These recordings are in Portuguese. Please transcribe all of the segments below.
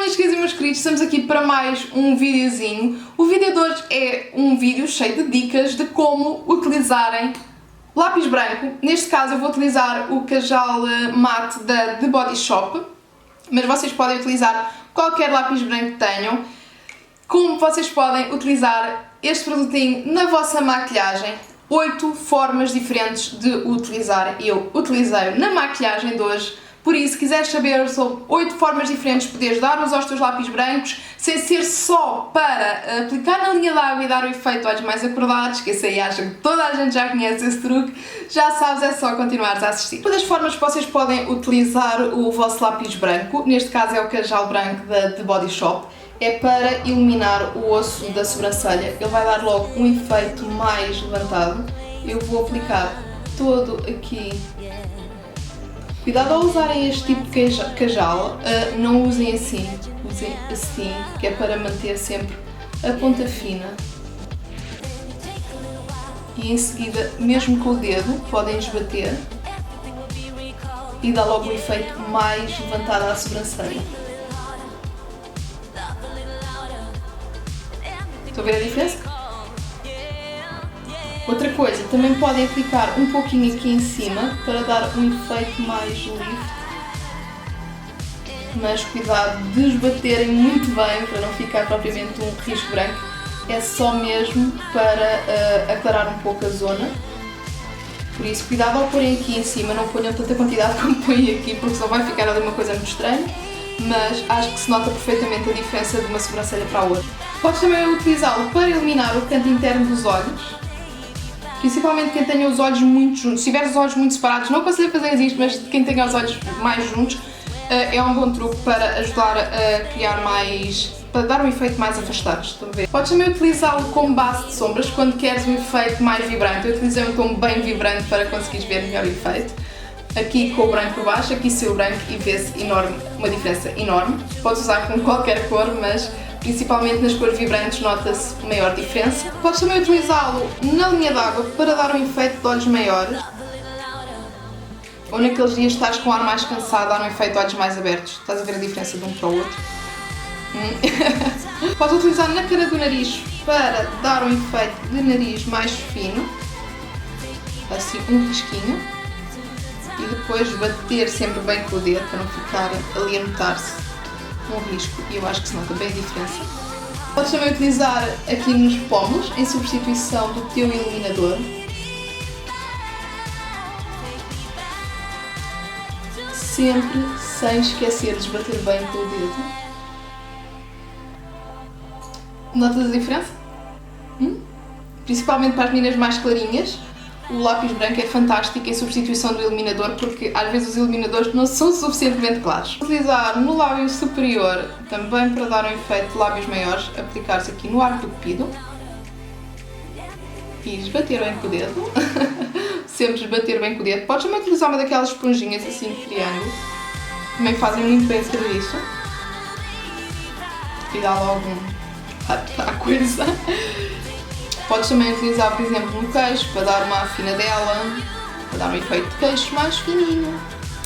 minhas queridas e meus queridos, estamos aqui para mais um videozinho. O vídeo de hoje é um vídeo cheio de dicas de como utilizarem lápis branco. Neste caso eu vou utilizar o Kajal Matte da The Body Shop, mas vocês podem utilizar qualquer lápis branco que tenham. Como vocês podem utilizar este produtinho na vossa maquilhagem. 8 formas diferentes de utilizar. Eu utilizei na maquilhagem de hoje. Por isso, se quiseres saber sobre 8 formas diferentes de poderes dar-nos aos teus lápis brancos, sem ser só para aplicar na linha d'água e dar o efeito olhos mais acordados, que esse aí acho que toda a gente já conhece esse truque, já sabes, é só continuares a assistir. Uma das formas que vocês podem utilizar o vosso lápis branco, neste caso é o Kajal branco da The Body Shop, é para iluminar o osso da sobrancelha. Ele vai dar logo um efeito mais levantado. Eu vou aplicar todo aqui. Cuidado ao usarem este tipo de Kajal, não usem assim, usem assim, que é para manter sempre a ponta fina. E em seguida, mesmo com o dedo, podem esbater e dar logo um efeito mais levantado à sobrancelha. Estão a ver a diferença? Outra coisa, também podem aplicar um pouquinho aqui em cima para dar um efeito mais livre, mas cuidado de esbaterem muito bem para não ficar propriamente um risco branco, é só mesmo para aclarar um pouco a zona. Por isso, cuidado ao porem aqui em cima, não ponham tanta quantidade como põem aqui, porque senão vai ficar ali uma coisa muito estranha, mas acho que se nota perfeitamente a diferença de uma sobrancelha para a outra. Podes também utilizá-lo para iluminar o canto interno dos olhos, principalmente quem tenha os olhos muito juntos. Se tiver os olhos muito separados, não aconselho fazer isto, mas quem tenha os olhos mais juntos, é um bom truque para ajudar a criar mais, para dar um efeito mais afastado. Estão a ver? Podes também utilizá-lo como base de sombras quando queres um efeito mais vibrante. Eu utilizei um tom bem vibrante para conseguires ver melhor o efeito. Aqui com o branco por baixo, aqui sem o branco, e vê-se uma diferença enorme. Podes usar com qualquer cor, mas principalmente nas cores vibrantes nota-se maior diferença. Podes também utilizá-lo na linha d'água para dar um efeito de olhos maiores. Ou naqueles dias que estás com o ar mais cansado, dar um efeito de olhos mais abertos. Estás a ver a diferença de um para o outro? Podes utilizar na cara do nariz para dar um efeito de nariz mais fino. Assim, um risquinho. E depois bater sempre bem com o dedo para não ficar ali a notar-se um risco, e eu acho que se nota bem a diferença. Podes também utilizar aqui nos pómulos em substituição do teu iluminador. Sempre sem esquecer de bater bem com o dedo. Notas a diferença? Principalmente para as meninas mais clarinhas. O lápis branco é fantástico em substituição do iluminador, porque às vezes os iluminadores não são suficientemente claros. Utilizar no lábio superior também para dar um efeito de lábios maiores, aplicar-se aqui no arco do cupido e esbater bem com o dedo. Sempre esbater bem com o dedo. Podes também utilizar uma daquelas esponjinhas assim de triângulo, também fazem muito bem esse serviço e dá logo à coisa. Podes também utilizar, por exemplo, no queixo para dar uma afinadela, para dar um efeito de queixo mais fininho.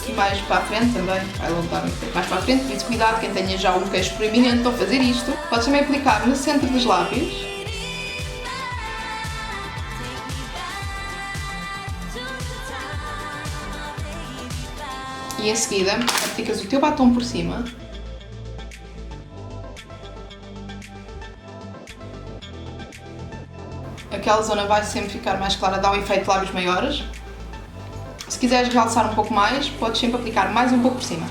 E mais para a frente também, vai logo dar um efeito mais para a frente, por isso cuidado quem tenha já um queixo proeminente ao fazer isto. Podes também aplicar no centro dos lábios. E em seguida aplicas o teu batom por cima. Aquela zona vai sempre ficar mais clara, dá um efeito de lábios maiores. Se quiseres realçar um pouco mais, podes sempre aplicar mais um pouco por cima.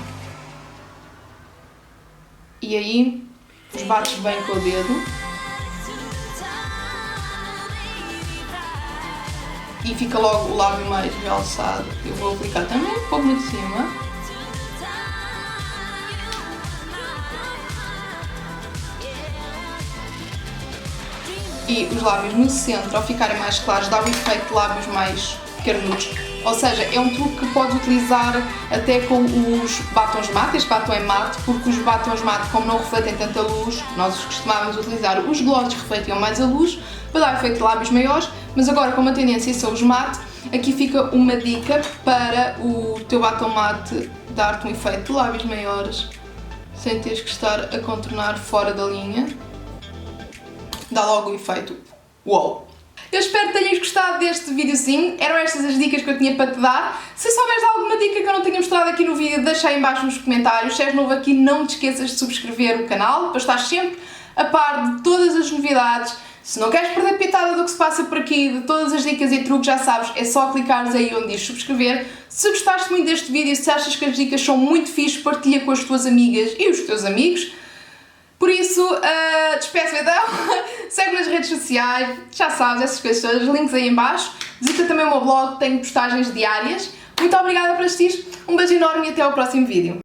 E aí, esbates bem com o dedo. E fica logo o lábio mais realçado. Eu vou aplicar também um pouco de cima. E os lábios no centro, ao ficarem mais claros, dá um efeito de lábios mais carnudos. Ou seja, é um truque que podes utilizar até com os batons mate. Este batom é mate, porque os batons mate, como não refletem tanta luz, nós costumávamos utilizar os glosses que refletiam mais a luz para dar efeito de lábios maiores, mas agora como a tendência são os mate, aqui fica uma dica para o teu batom mate dar-te um efeito de lábios maiores sem teres que estar a contornar fora da linha. Dá logo o efeito uou! Eu espero que tenhas gostado deste videozinho, eram estas as dicas que eu tinha para te dar. Se souberes de alguma dica que eu não tenha mostrado aqui no vídeo, deixa aí em baixo nos comentários. Se és novo aqui, não te esqueças de subscrever o canal, para estar sempre a par de todas as novidades. Se não queres perder pitada do que se passa por aqui, de todas as dicas e truques, já sabes, é só clicares aí onde diz subscrever. Se gostaste muito deste vídeo, se achas que as dicas são muito fixes, partilha com as tuas amigas e os teus amigos. Por isso, despeço então, segue nas redes sociais, já sabes, essas coisas todas, links aí em baixo. Visita também o meu blog, tenho postagens diárias. Muito obrigada por assistir, um beijo enorme e até ao próximo vídeo.